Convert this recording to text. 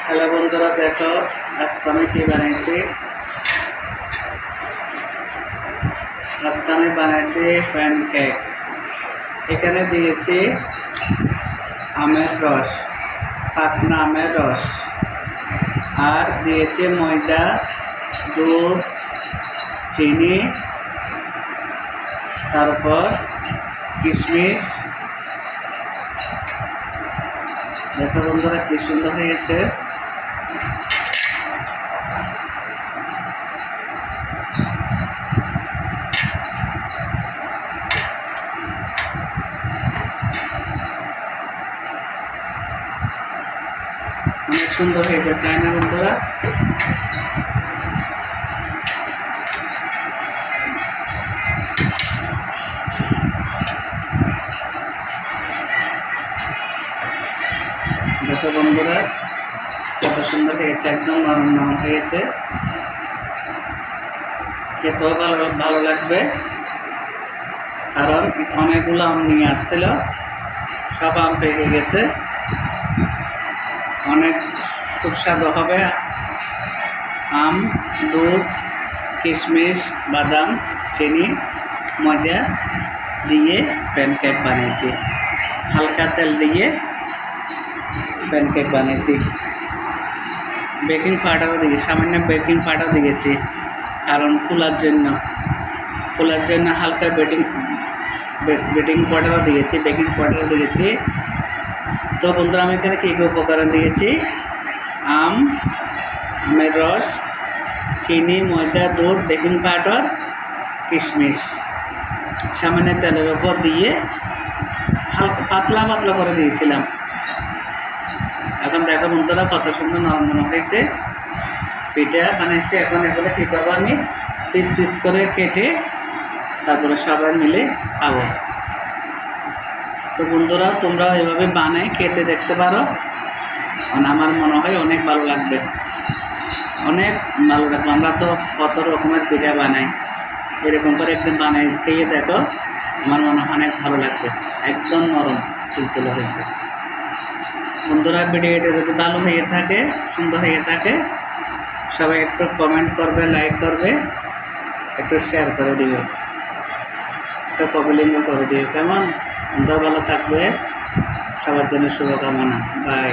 Hello বন্ধুরা, দেখো আজকে আমি কি বানাইছি। আজকে আমি বানাইছি প্যানকেক। এখানে দিয়েছি আমের রস, পাকনা আমের রস, আর দিয়েছি ময়দা, দুধ, চিনি, তারপর কিশমিশ। দেখো বন্ধুরা কি সুন্দর হয়েছে। অনেক সুন্দর হয়েছে, তাই না বন্ধুরা? দেখো বন্ধুরা কত সুন্দর হয়েছে, একদম নরম নরম হয়েছে, খেতেও ভালো লাগবে। কারণ অনেকগুলো আম নিয়ে আসছিল, সব আম পেকে গেছে। অনেক সুস্বাদু হবে। আম, দুধ, কিশমিশ, বাদাম, চিনি, ময়দা দিয়ে প্যানকেক বানিয়েছি। হালকা তেল দিয়ে প্যানকেক বানিয়েছি। বেকিং পাউডারও দিয়েছি, সামান্য বেকিং পাউডার দিয়েছি, কারণ ফুলার জন্য হালকা বেকিং পাউডারও দিয়েছি, বেকিং পাউডারও দিয়েছি। তো বন্ধুরা, আমি এখানে কী কী উপকরণ দিয়েছি: আমের রস, চিনি, ময়দা, দুধ, বেকিং পাউডার, কিশমিশ, সামান্য তেলের উপর দিয়ে হালকা পাতলা পাতলা করে দিয়েছিলাম। এখন দেখো বন্ধুরা কত সুন্দর নরম নরম হয়েছে। পিঠা বানিয়েছি। এখন এগুলো কী করবো, আমি পিস পিস করে কেটে তারপরে সবাই মিলে খাবো। তো বন্ধুরা, তোমরাও এভাবে বানাই খেতে দেখতে পারো। আমার মনে হয় অনেক ভালো লাগবে, অনেক ভালো লাগবে। আমরা তো কত রকমের পিঠা বানাই, এরকম করে একদিন বানাই খেয়ে দেখো, আমার মনে হয় অনেক ভালো লাগবে। একদম নরম তুলতুলে হয়েছে। বন্ধুরা, ভিডিওটা যদি ভালো হয়ে থাকে, সুন্দর হয়ে থাকে, সবাই একটু কমেন্ট করবে, লাইক করবে, একটু শেয়ার করে দিও, একটু কমেন্ট করে দিও। কেমন? তোমরা ভালো থাকবে, সবার জন্য শুভকামনা। বাই।